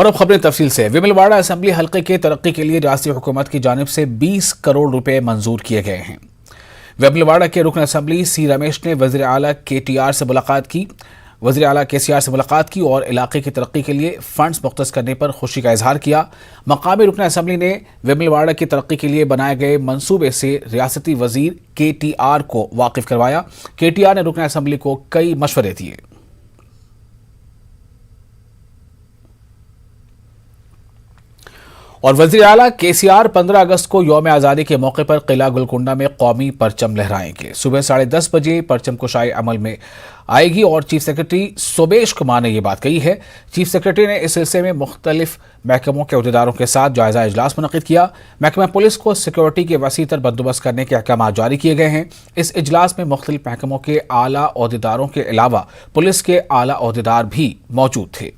और अब खबरें तफसील से। विमलवाड़ा असेंबली हल्के के तरक्की के लिए रियासती हुकूमत की जानिब से 20 करोड़ रुपए मंजूर किए गए हैं। विमलवाड़ा के रुकन असेंबली सी रमेश ने वज़ीर आला केटीआर से मुलाकात की। वज़ीर आला केसीआर से मुलाकात की और इलाके की तरक्की के लिए फंड्स मुख्तस करने पर खुशी का इजहार किया। मकामी रुकन असेंबली ने विमलवाड़ा की तरक्की के लिए बनाए गए मंसूबे से रियासती वजीर केटीआर को वाकिफ करवाया। केटीआर ने रुकन असेंबली को कई मशवरे दिए। और वज़ीर आला केसीआर 15 अगस्त को यौम आज़ादी के मौके पर किला गुलकुंडा में कौमी परचम लहराएंगे। सुबह 10:30 बजे परचम कुशाई अमल में आएगी और चीफ सेक्रेटरी सोबेश कुमार ने यह बात कही है। चीफ सेक्रेटरी ने इस सिलसिले में मुख्तलिफ महकमों के अहदेदारों के साथ जायजा इजलास मुनक़िद किया। महकमा पुलिस को सिक्योरिटी के वसीतर बंदोबस्त करने के अहकाम जारी किए गए हैं। इस इजलास में मुख्तलिफ महकमों के आला अहदेदारों के अलावा पुलिस के आला अहदेदार भी मौजूद थे।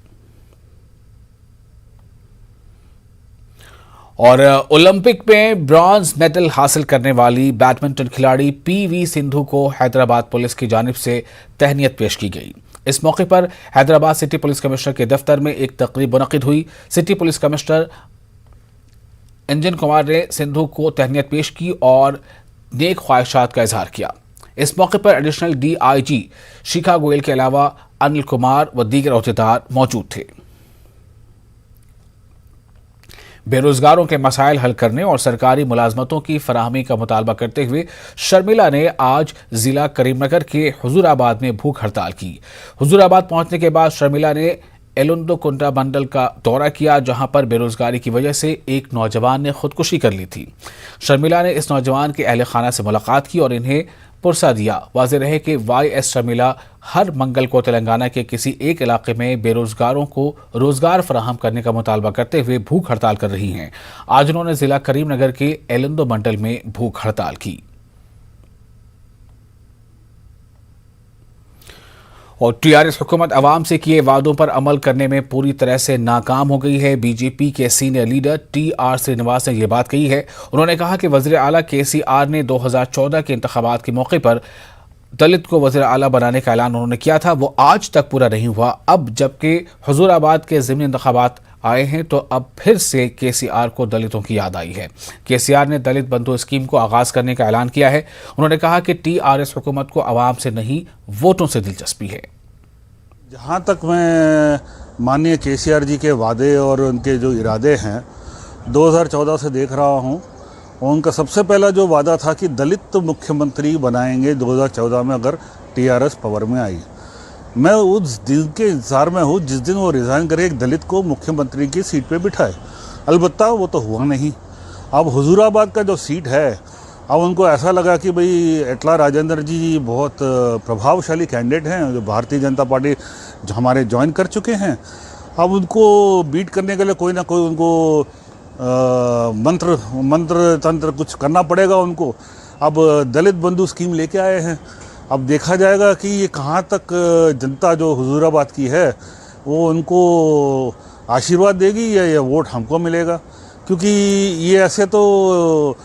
और ओलंपिक में ब्रॉन्ज मेडल हासिल करने वाली बैडमिंटन खिलाड़ी पीवी सिंधु को हैदराबाद पुलिस की जानिब से तहनीत पेश की गई। इस मौके पर हैदराबाद सिटी पुलिस कमिश्नर के दफ्तर में एक तकरीब मुनक़िद हुई। सिटी पुलिस कमिश्नर अंजन कुमार ने सिंधु को तहनीत पेश की और नेक ख्वाहिशात का इजहार किया। इस मौके पर एडिशनल DIG शिखा गोयल के अलावा अनिल कुमार व दीगर अहदेदार मौजूद थे। बेरोजगारों के मसाइल हल करने और सरकारी मुलाजमतों की फराहमी का मुतालबा करते हुए शर्मिला ने आज जिला करीमनगर के हुजूराबाद में भूख हड़ताल की। हुजूराबाद पहुंचने के बाद शर्मिला ने एलुंदोकुंटा मंडल का दौरा किया, जहां पर बेरोजगारी की वजह से एक नौजवान ने खुदकुशी कर ली थी। शर्मिला ने इस नौजवान के अहल खाना से मुलाकात की और इन्हें पुरसा दिया। वाज़ेह रहे कि YS शर्मिला हर मंगल को तेलंगाना के किसी एक इलाके में बेरोजगारों को रोजगार फराहम करने का मुतालबा करते हुए भूख हड़ताल कर रही हैं। आज उन्होंने जिला करीमनगर के एलुंदो मंडल में भूख हड़ताल की। और TRS हुकूमत अवाम से किए वादों पर अमल करने में पूरी तरह से नाकाम हो गई है। BJP के सीनियर लीडर TR श्रीनिवास ने यह बात कही है। उन्होंने कहा कि वज़ीर आला KCR ने 2014 के इंतखाबात के मौके पर दलित को वज़ीर आला बनाने का ऐलान उन्होंने किया था, वो आज तक पूरा नहीं हुआ। अब जबकि हुजूराबाद के ज़िमनी इंतखाबात आए हैं तो अब फिर से KCR को दलितों की याद आई है। KCR ने दलित बंधु स्कीम को आगाज करने का ऐलान किया है। उन्होंने कहा कि TRS हुकूमत को आवाम से नहीं वोटों से दिलचस्पी है। जहाँ तक मैं माननीय KCR जी के वादे और उनके जो इरादे हैं 2014 से देख रहा हूँ, उनका सबसे पहला जो वादा था कि दलित मुख्यमंत्री बनाएंगे 2014 में अगर TRS पावर में आई। मैं उस दिन के इंतजार में हूँ जिस दिन वो रिज़ाइन करके एक दलित को मुख्यमंत्री की सीट पे बिठाए। अलबत्ता वो तो हुआ नहीं। अब हुजूराबाद का जो सीट है, अब उनको ऐसा लगा कि भाई एटला राजेंद्र जी बहुत प्रभावशाली कैंडिडेट हैं जो भारतीय जनता पार्टी जो हमारे ज्वाइन कर चुके हैं। अब उनको बीट करने के लिए कोई ना कोई उनको मंत्र तंत्र कुछ करना पड़ेगा उनको। अब दलित बंधु स्कीम लेके आए हैं। अब देखा जाएगा कि ये कहाँ तक जनता जो हुजूराबाद की है वो उनको आशीर्वाद देगी या ये वोट हमको मिलेगा। क्योंकि ये ऐसे तो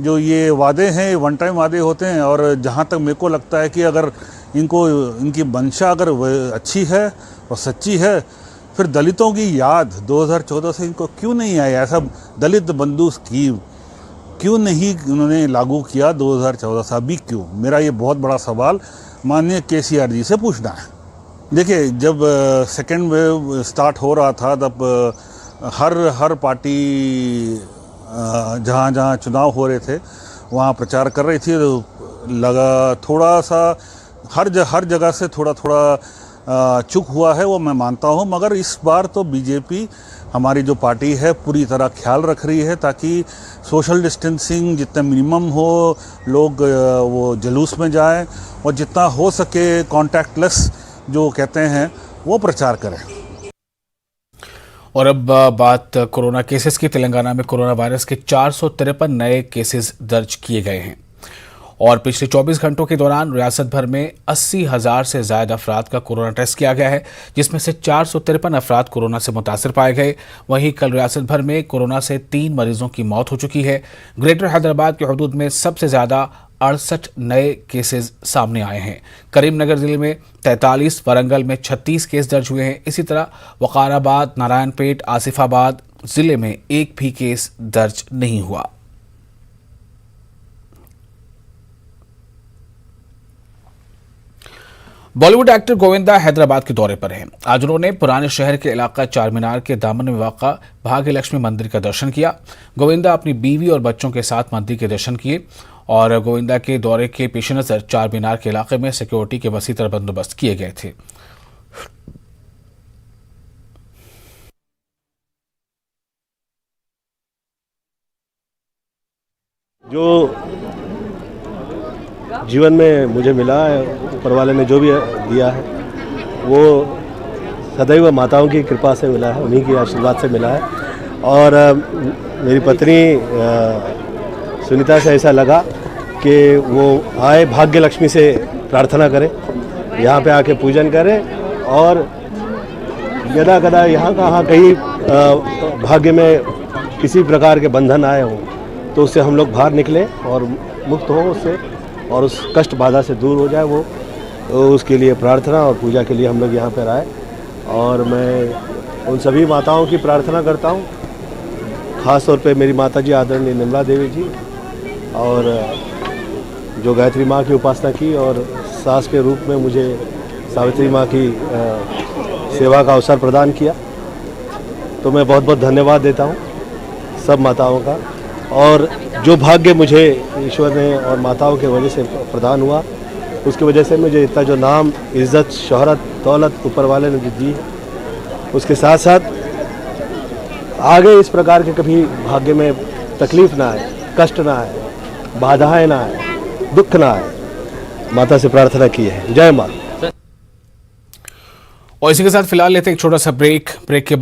जो ये वादे हैं वन टाइम वादे होते हैं। और जहाँ तक मेरे को लगता है कि अगर इनकी मंशा अगर अच्छी है और सच्ची है, फिर दलितों की याद 2014 से इनको क्यों नहीं आई? ऐसा दलित बंधु स्कीम क्यों नहीं उन्होंने लागू किया 2014 से? अभी क्यों? मेरा ये बहुत बड़ा सवाल माननीय KCR जी से पूछना है। देखिए, जब सेकेंड वेव स्टार्ट हो रहा था तब हर पार्टी जहाँ जहाँ चुनाव हो रहे थे वहाँ प्रचार कर रही थी। लगा थोड़ा सा हर जगह से थोड़ा चूक हुआ है, वो मैं मानता हूँ। मगर इस बार तो BJP हमारी जो पार्टी है पूरी तरह ख्याल रख रही है ताकि सोशल डिस्टेंसिंग जितना मिनिमम हो, लोग वो जुलूस में जाएं और जितना हो सके कॉन्टैक्टलेस जो कहते हैं वो प्रचार करें। और अब बात कोरोना केसेस की। तेलंगाना में कोरोना वायरस के 453 नए केसेस दर्ज किए गए हैं और पिछले 24 घंटों के दौरान रियासत भर में 80,000 से ज्यादा अफराद का कोरोना टेस्ट किया गया है, जिसमें से 453 अफराद कोरोना से मुतासिर पाए गए। वहीं कल रियासत भर में कोरोना से 3 मरीजों की मौत हो चुकी है। ग्रेटर हैदराबाद के हदूद में सबसे ज्यादा 68 नए केसेस सामने आए हैं। करीमनगर जिले में 43, वारंगल में 36 केस दर्ज हुए हैं। इसी तरह वकाराबाद, नारायणपेट, आसिफाबाद जिले में एक भी केस दर्ज नहीं हुआ। बॉलीवुड एक्टर गोविंदा हैदराबाद के दौरे पर हैं। आज उन्होंने पुराने शहर के इलाका चार मीनार के दामन में वाक़ा भाग्य लक्ष्मी मंदिर का दर्शन किया। गोविंदा अपनी बीवी और बच्चों के साथ मंदिर के दर्शन किए और गोविंदा के दौरे के पेश नज़र चार मीनार के इलाके में सिक्योरिटी के वसी तरह बंदोबस्त किए गए थे। जो जीवन में मुझे मिला है, ऊपर वाले ने जो भी दिया है वो सदैव माताओं की कृपा से मिला है, उन्हीं के आशीर्वाद से मिला है। और मेरी पत्नी सुनीता से ऐसा लगा कि वो आए, भाग्य लक्ष्मी से प्रार्थना करें, यहाँ पे आके पूजन करें और यदा कदा यहाँ कहाँ कहीं भाग्य में किसी प्रकार के बंधन आए हों तो उससे हम लोग बाहर निकलें और मुक्त हों उससे, और उस कष्ट बाधा से दूर हो जाए वो उसके लिए प्रार्थना और पूजा के लिए हम लोग यहाँ पर आए। और मैं उन सभी माताओं की प्रार्थना करता हूँ, ख़ास तौर पे मेरी माता जी आदरणीय निर्मला देवी जी, और जो गायत्री माँ की उपासना की और सास के रूप में मुझे सावित्री माँ की सेवा का अवसर प्रदान किया, तो मैं बहुत बहुत धन्यवाद देता हूँ सब माताओं का। और जो भाग्य मुझे ईश्वर ने और माताओं के वजह से प्रदान हुआ, उसकी वजह से मुझे इतना जो नाम, इज़्ज़त, शोहरत, दौलत ऊपर वाले ने दी है, उसके साथ साथ आगे इस प्रकार के कभी भाग्य में तकलीफ ना आए, कष्ट ना आए, बाधाएं ना आए, दुख ना आए, माता से प्रार्थना की है। जय माता। और इसी के साथ फिलहाल लेते एक छोटा सा ब्रेक के बाद